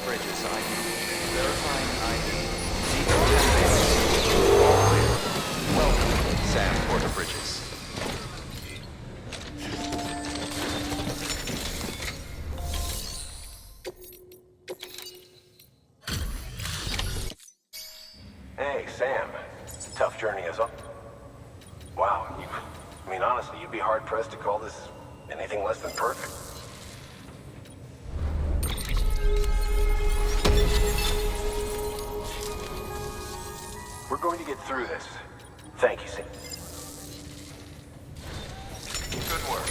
bridges ID. Verifying ID. Decontamination. All clear. Welcome, Sam Porter Bridges. Hey, Sam. Tough journey as well. Wow, I mean, honestly, you'd be hard-pressed to call this anything less than perfect. We're going to get through this. Thank you, Sam. Good work.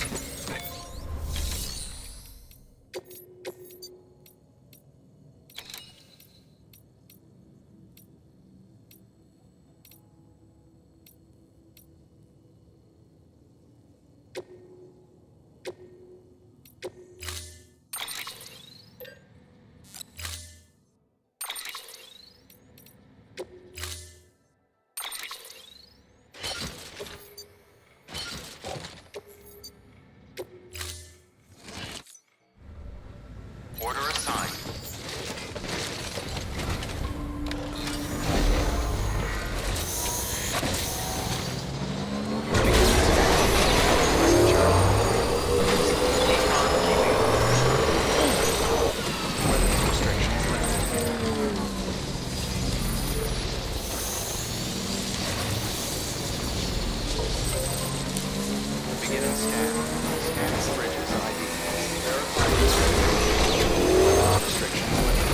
Order assigned. Restrictions lifted. Beginning scan. Scan bridges ID. Verify restrictions lifted.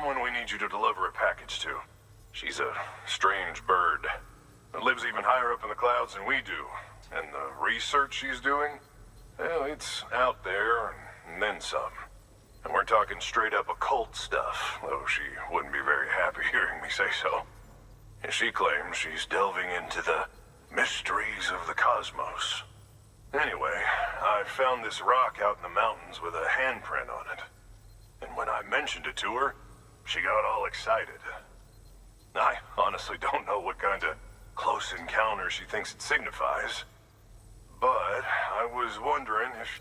someone we need you to deliver a package to. She's a strange bird that lives even higher up in the clouds than we do. And the research she's doing, well, it's out there and then some. And we're talking straight up occult stuff, though she wouldn't be very happy hearing me say so. And she claims she's delving into the mysteries of the cosmos. Anyway, I found this rock out in the mountains with a handprint on it. And when I mentioned it to her, she got all excited. I honestly don't know what kind of close encounter she thinks it signifies. But I was wondering if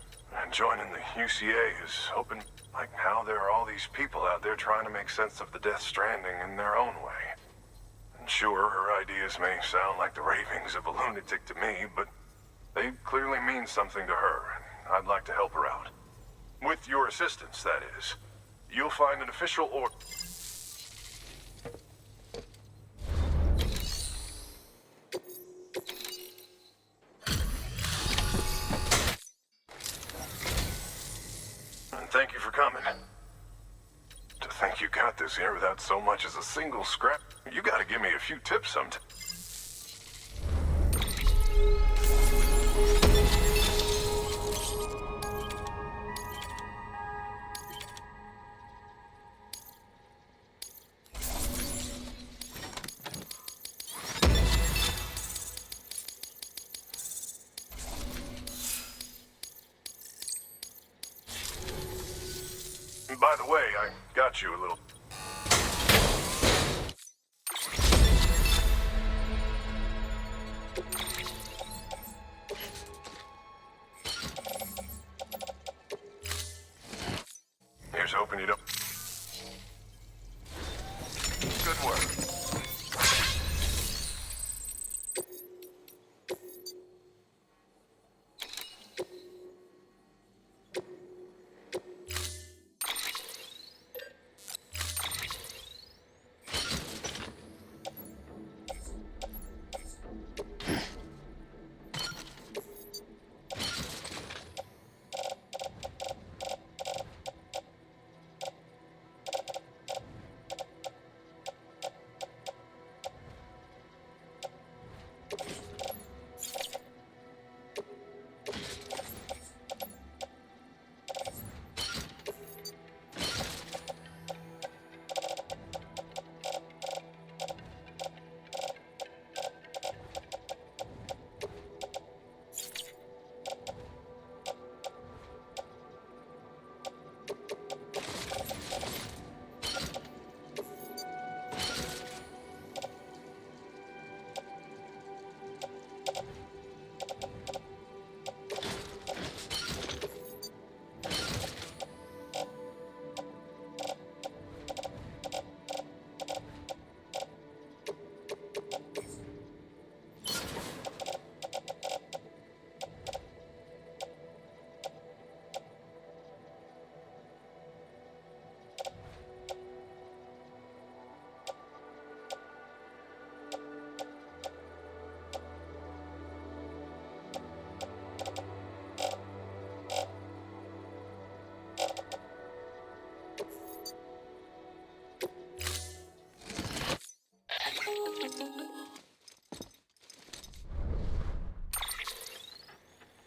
joining the UCA is open, like how there are all these people out there trying to make sense of the Death Stranding in their own way. And sure, her ideas may sound like the ravings of a lunatic to me, but they clearly mean something to her, and I'd like to help her out. With your assistance, that is. You'll find an official order. And thank you for coming. To think you got this here without so much as a single scrap, you gotta give me a few tips sometime. By the way, I got you a little... Here's hoping you don't... Good work.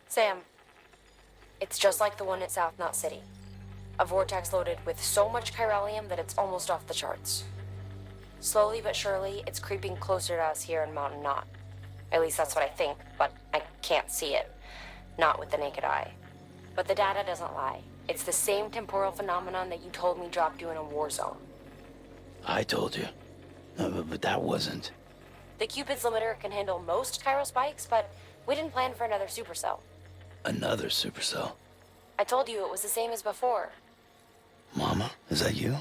Sam, it's just like the one at South Knot City. A vortex loaded with so much chiralium that it's almost off the charts. Slowly but surely, it's creeping closer to us here in Mountain Knot. At least that's what I think, but I can't see it. Not with the naked eye. But the data doesn't lie. It's the same temporal phenomenon that you told me dropped you in a war zone. I told you. But that wasn't... The Q-pid's limiter can handle most chiral spikes, but we didn't plan for another supercell. Another supercell. I told you it was the same as before. Mama, is that you?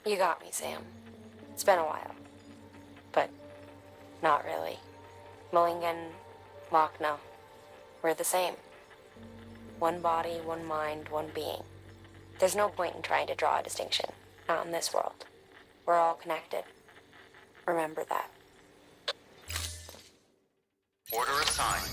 You got me, Sam. It's been a while. But not really. Mulligan, Wagner, we're the same. One body, one mind, one being. There's no point in trying to draw a distinction. Not in this world. We're all connected. Remember that. Order assigned.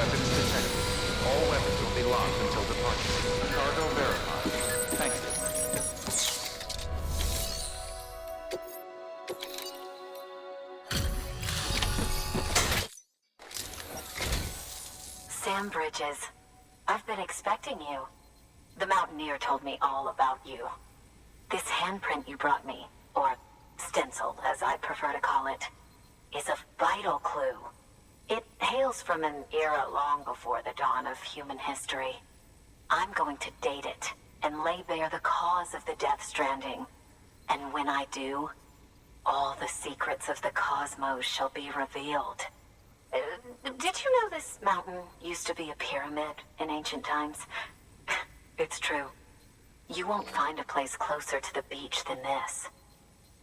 Weapons detected. All weapons will be locked until departure. Cargo verified. Thank you. Sam Bridges. I've been expecting you. The Mountaineer told me all about you. This handprint you brought me, or stencil as I prefer to call it, is a vital clue. It hails from an era long before the dawn of human history. I'm going to date it and lay bare the cause of the Death Stranding. And when I do, all the secrets of the cosmos shall be revealed. Did you know this mountain used to be a pyramid in ancient times? It's true. You won't find a place closer to the beach than this.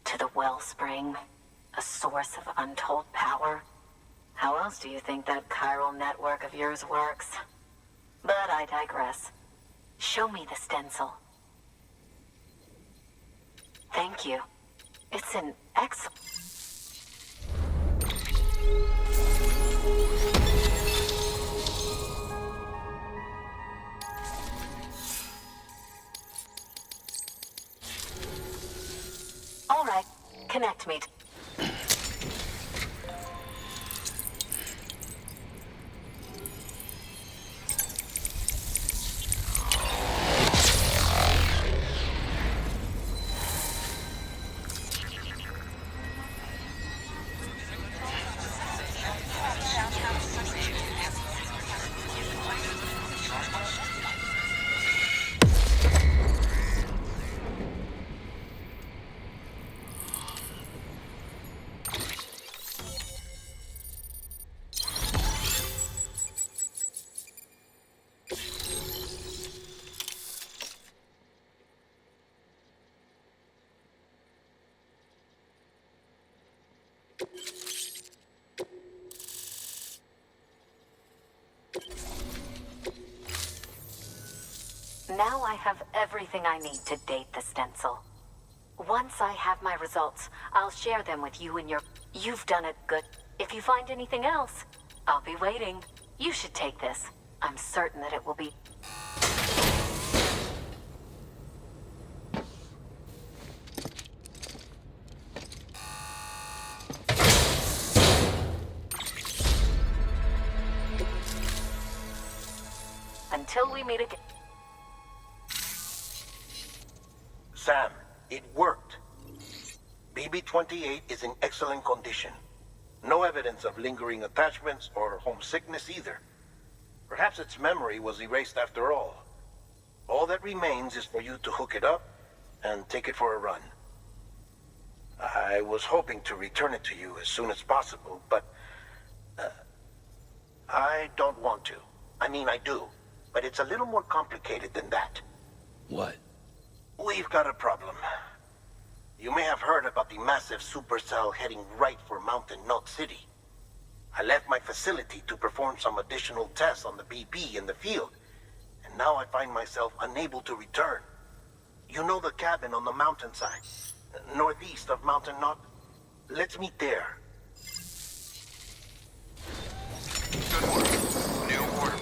To the wellspring, a source of untold power. How else do you think that chiral network of yours works? But I digress. Show me the stencil. Thank you. It's an excellent... All right, connect me. Now I have everything I need to date the stencil. Once I have my results, I'll share them with you and your... You've done it good. If you find anything else, I'll be waiting. You should take this. I'm certain that it will be... Until we meet again... Sam, it worked. BB-28 is in excellent condition. No evidence of lingering attachments or homesickness either. Perhaps its memory was erased after all. All that remains is for you to hook it up and take it for a run. I was hoping to return it to you as soon as possible, but... I don't want to. I mean, I do. But it's a little more complicated than that. What? We've got a problem. You may have heard about the massive supercell heading right for Mountain Knot City. I left my facility to perform some additional tests on the BB in the field, and now I find myself unable to return. You know the cabin on the mountainside, northeast of Mountain Knot? Let's meet there. Good work. New order.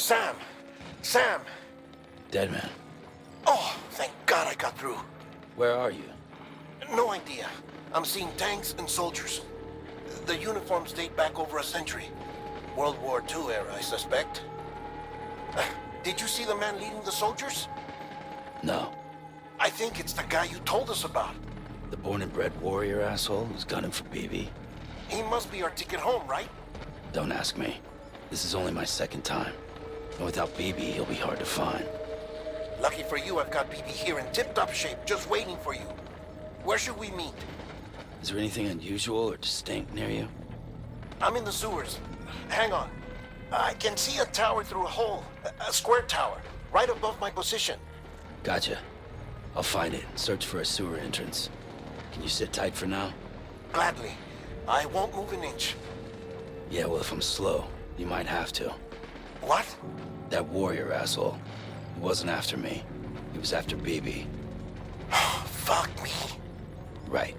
Sam! Sam! Dead man. Oh, thank God I got through. Where are you? No idea. I'm seeing tanks and soldiers. The uniforms date back over a century. World War II era, I suspect. Did you see the man leading the soldiers? No. I think it's the guy you told us about. The born and bred warrior asshole who's gunning for BB? He must be our ticket home, right? Don't ask me. This is only my second time. And without BB, he'll be hard to find. Lucky for you, I've got BB here in tip-top shape, just waiting for you. Where should we meet? Is there anything unusual or distinct near you? I'm in the sewers. Hang on. I can see a tower through a hole. A square tower, right above my position. Gotcha. I'll find it and search for a sewer entrance. Can you sit tight for now? Gladly. I won't move an inch. Yeah, well, if I'm slow, you might have to. What? That warrior asshole. He wasn't after me. He was after BB. Fuck me. Right.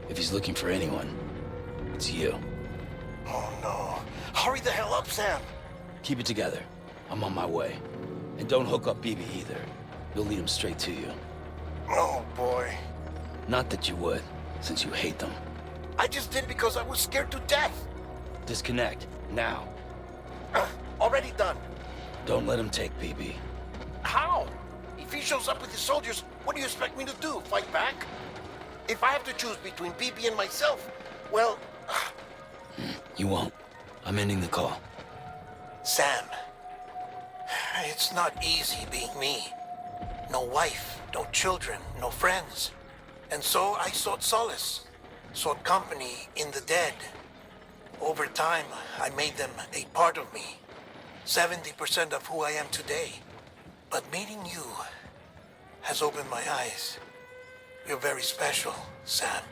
If he's looking for anyone, it's you. Oh no. Hurry the hell up, Sam. Keep it together. I'm on my way. And don't hook up BB either. You'll lead him straight to you. Oh boy. Not that you would, since you hate them. I just did because I was scared to death. Disconnect, now. Already done. Don't let him take BB. How? If he shows up with his soldiers, what do you expect me to do? Fight back? If I have to choose between BB and myself, well... You won't. I'm ending the call. Sam, it's not easy being me. No wife, no children, no friends. And so I sought solace, sought company in the dead. Over time, I made them a part of me. 70% of who I am today. But meeting you has opened my eyes. You're very special, Sam.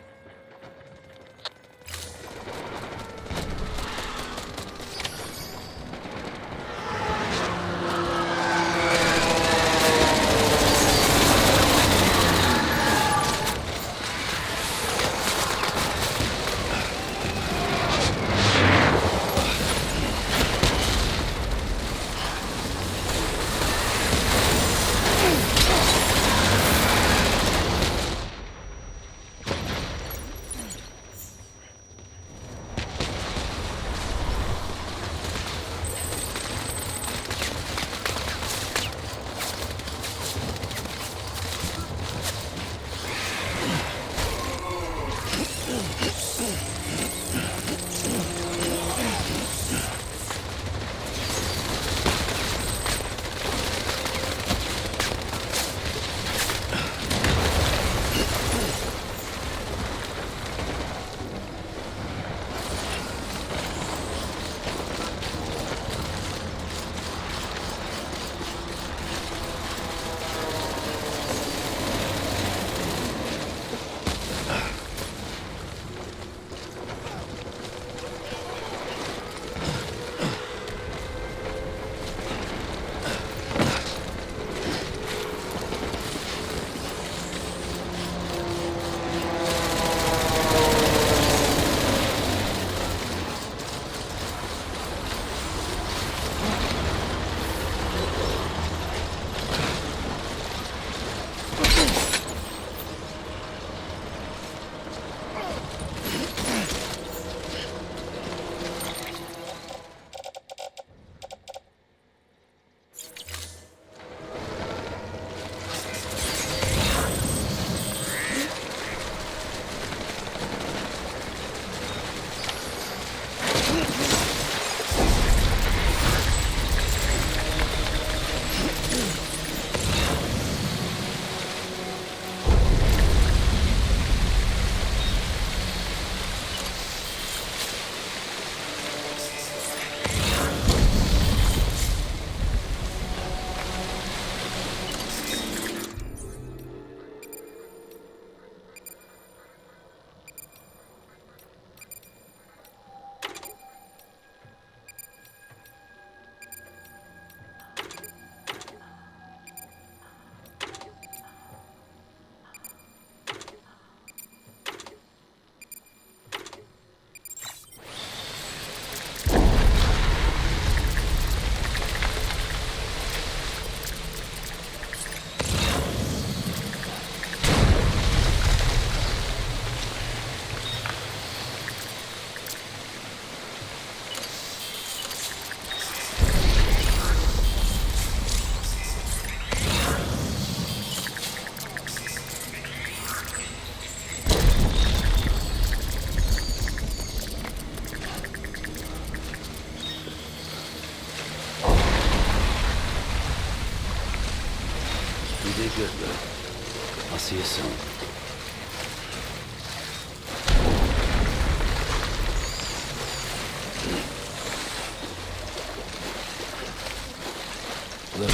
good, Lou. I'll see you soon. Lou.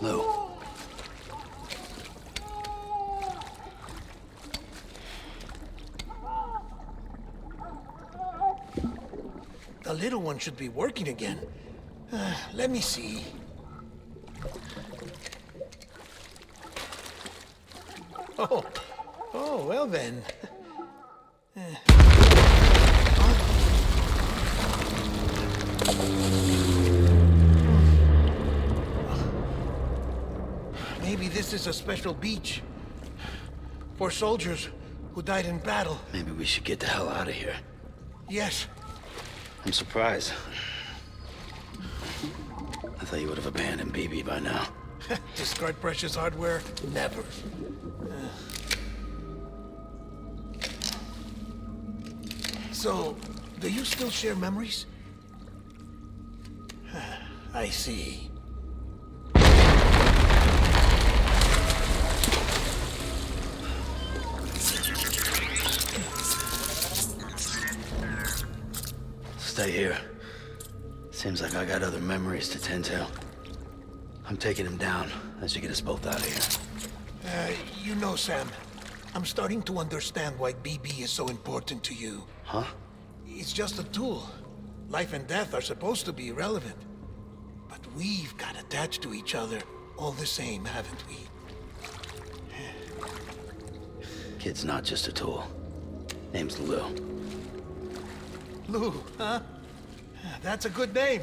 Lou. The little one should be working again. Let me see. Oh, well then. Maybe this is a special beach for soldiers who died in battle. Maybe we should get the hell out of here. Yes. I'm surprised. I thought you would have abandoned BB by now. Discard precious hardware? Never. So, do you still share memories? I see. Stay here. Seems like I got other memories to tend to. I'm taking him down. That should get us both out of here. You know, Sam, I'm starting to understand why BB is so important to you. Huh? It's just a tool. Life and death are supposed to be irrelevant. But we've got attached to each other all the same, haven't we? Kid's not just a tool. Name's Lou. Lou, huh? That's a good name.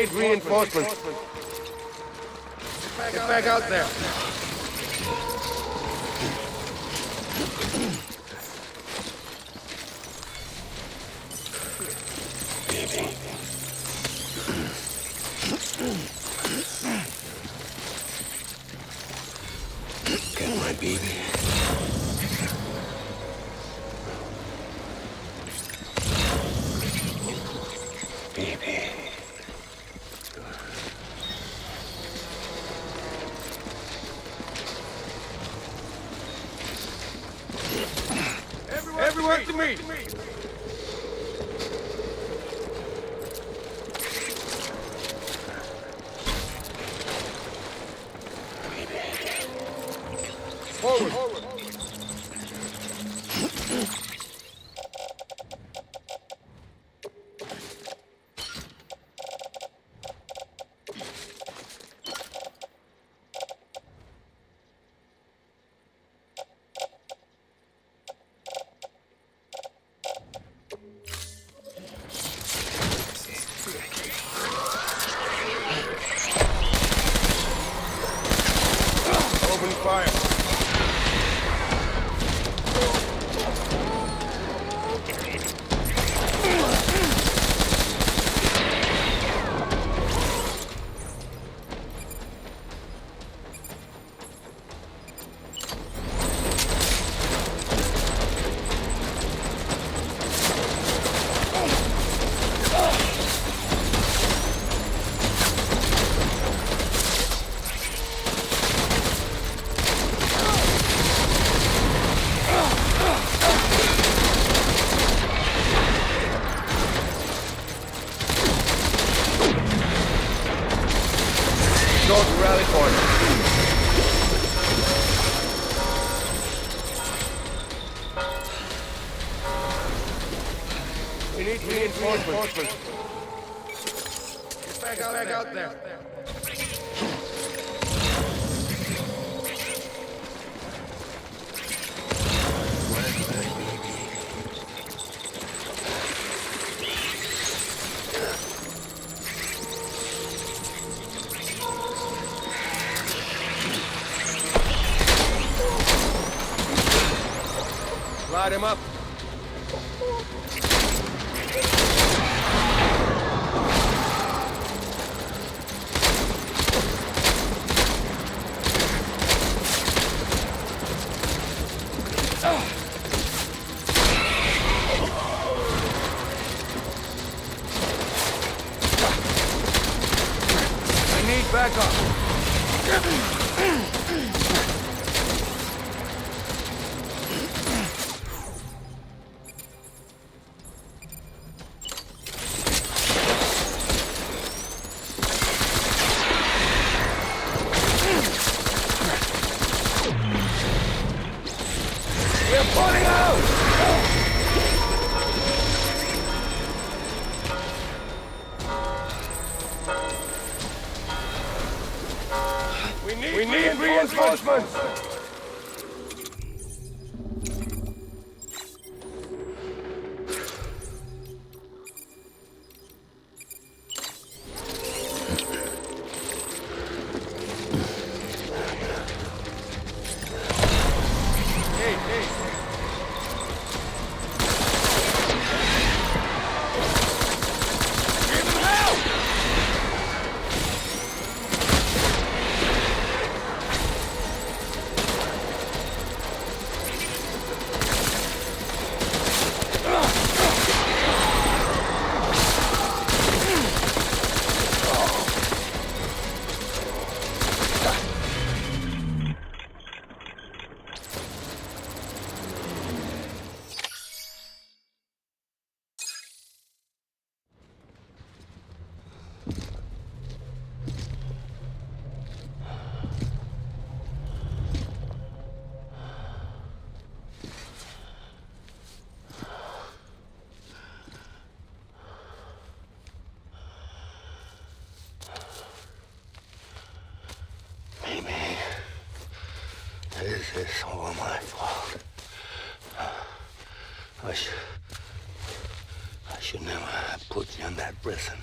need reinforcements. Get back out there. Get my baby. Baby. Everyone to me! Forward! Open fire! Go to rally point. We need reinforcements. Get back out there. Light him up. I need backup. We're pulling out! We need reinforcements! This is all my fault. I should never have put you in that prison.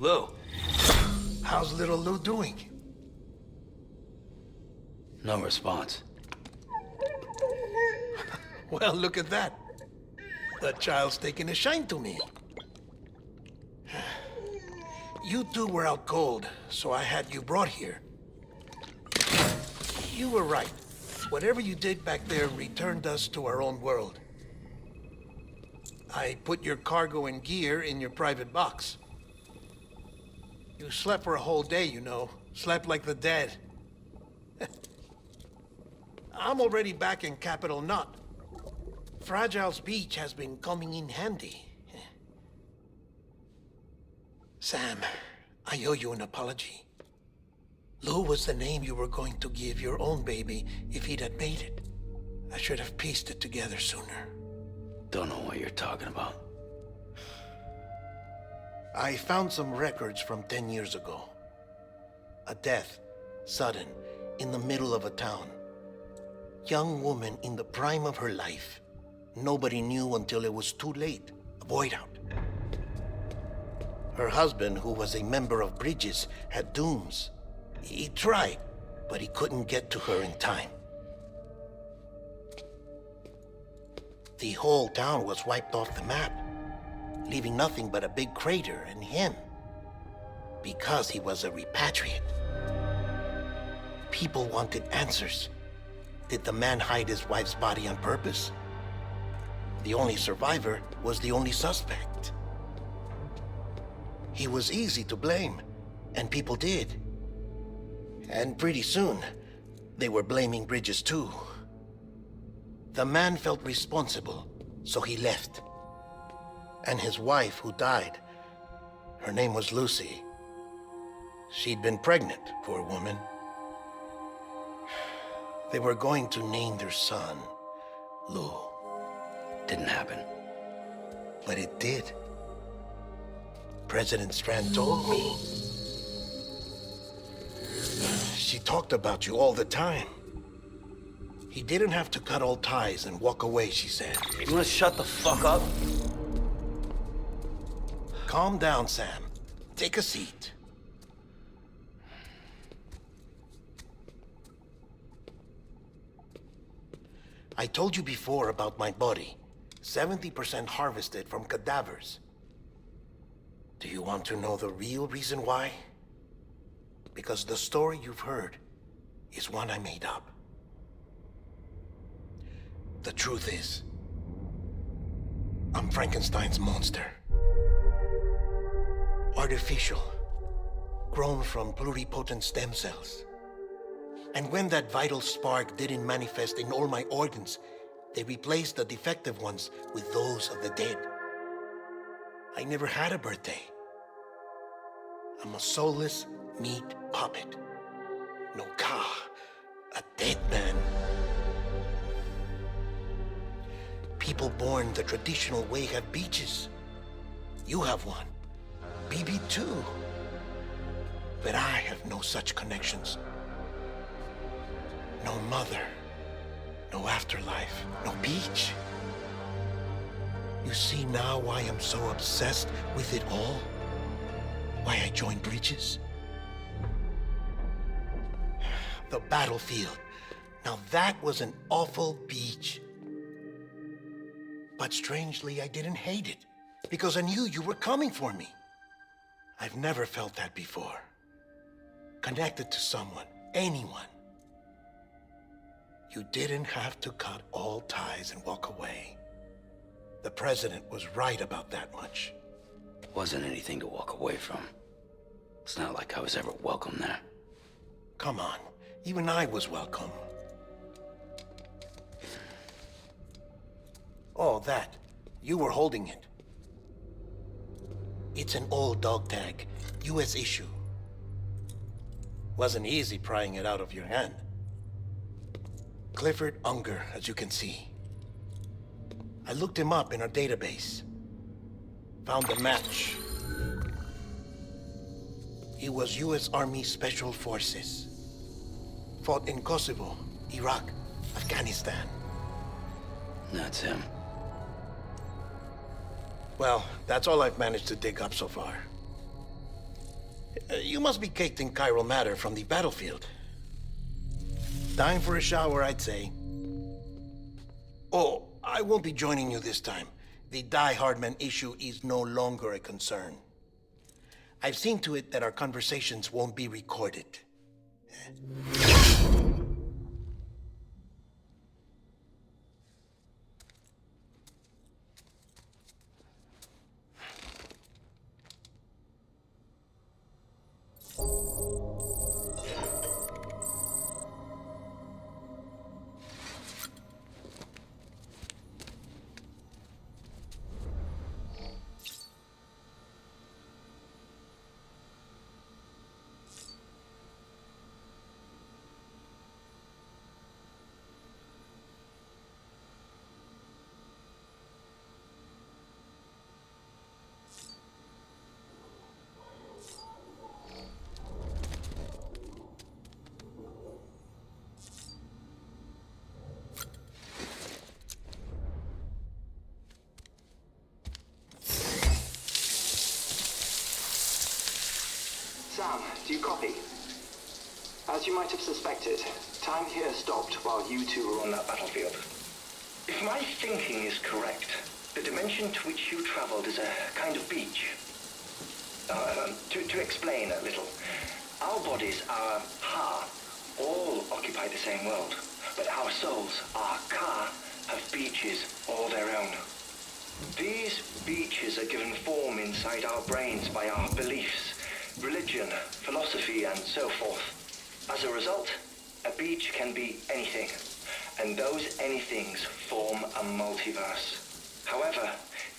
Lou, how's little Lou doing? No response. Well, look at that. That child's taking a shine to me. You two were out cold, so I had you brought here. You were right. Whatever you did back there returned us to our own world. I put your cargo and gear in your private box. You slept for a whole day, you know. Slept like the dead. I'm already back in Capital Knot. Fragile's beach has been coming in handy. Sam, I owe you an apology. Lou was the name you were going to give your own baby if he'd had made it. I should have pieced it together sooner. Don't know what you're talking about. I found some records from 10 years ago. A death, sudden, in the middle of a town. Young woman in the prime of her life. Nobody knew until it was too late. A voidout. Her husband, who was a member of Bridges, had dooms. He tried, but he couldn't get to her in time. The whole town was wiped off the map, leaving nothing but a big crater and him. Because he was a repatriate. People wanted answers. Did the man hide his wife's body on purpose? The only survivor was the only suspect. He was easy to blame, and people did. And pretty soon, they were blaming Bridges too. The man felt responsible, so he left. And his wife, who died, her name was Lucy. She'd been pregnant, poor woman. They were going to name their son Lou. Didn't happen. But it did. President Strand told me. She talked about you all the time. He didn't have to cut all ties and walk away, she said. You wanna shut the fuck up? Calm down, Sam. Take a seat. I told you before about my body. 70% harvested from cadavers. Do you want to know the real reason why? Because the story you've heard is one I made up. The truth is, I'm Frankenstein's monster. Artificial, grown from pluripotent stem cells. And when that vital spark didn't manifest in all my organs, they replaced the defective ones with those of the dead. I never had a birthday. I'm a soulless meat puppet. No ka, a dead man. People born the traditional way have beaches. You have one. BB too. But I have no such connections. No mother. No afterlife. No beach. You see now why I'm so obsessed with it all? Why I joined Bridges? The battlefield. Now that was an awful beach. But strangely, I didn't hate it, because I knew you were coming for me. I've never felt that before. Connected to someone, anyone. You didn't have to cut all ties and walk away. The president was right about that much. Wasn't anything to walk away from. It's not like I was ever welcome there. Come on, even I was welcome. Oh, that. You were holding it. It's an old dog tag, US issue. Wasn't easy prying it out of your hand. Clifford Unger, as you can see. I looked him up in our database. Found a match. He was US Army Special Forces. Fought in Kosovo, Iraq, Afghanistan. That's him. Well, that's all I've managed to dig up so far. You must be caked in chiral matter from the battlefield. Time for a shower, I'd say. Oh, I won't be joining you this time. The Die Hardman issue is no longer a concern. I've seen to it that our conversations won't be recorded. Sam, do you copy? As you might have suspected, time here stopped while you two were on that battlefield. If my thinking is correct, the dimension to which you traveled is a kind of beach. To explain a little, our bodies, our ha, all occupy the same world, but our souls, our ka, have beaches all their own. These beaches are given form inside our brains by our beliefs, religion, philosophy, and so forth. As a result, a beach can be anything, and those anythings form a multiverse. However,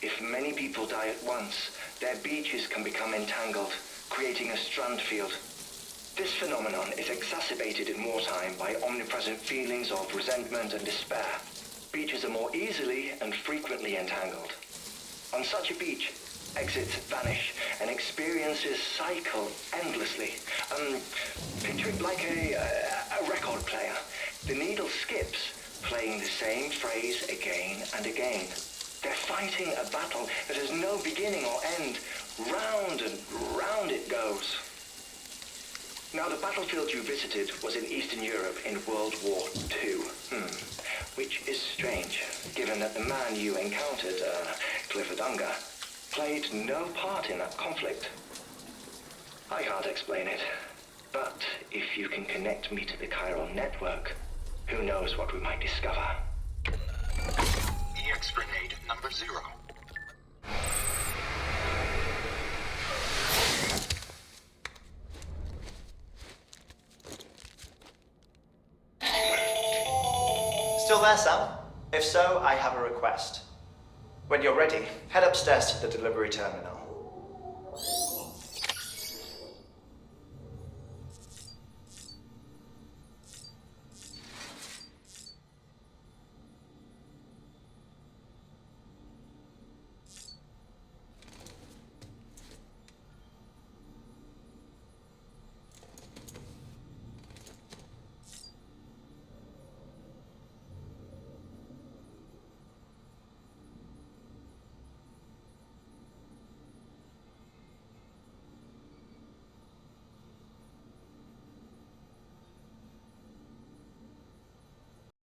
if many people die at once, their beaches can become entangled, creating a strand field. This phenomenon is exacerbated in wartime by omnipresent feelings of resentment and despair. Beaches are more easily and frequently entangled. On such a beach, exits vanish and experiences cycle endlessly. Picture it like a record player. The needle skips, playing the same phrase again and again. They're fighting a battle that has no beginning or end. Round and round it goes. Now, the battlefield you visited was in Eastern Europe in World War II. Which is strange, given that the man you encountered, Clifford Unger, played no part in that conflict. I can't explain it, but if you can connect me to the Chiral Network, who knows what we might discover. RTX grenade number 0. Still there, Sam? If so, I have a request. When you're ready, head upstairs to the delivery terminal.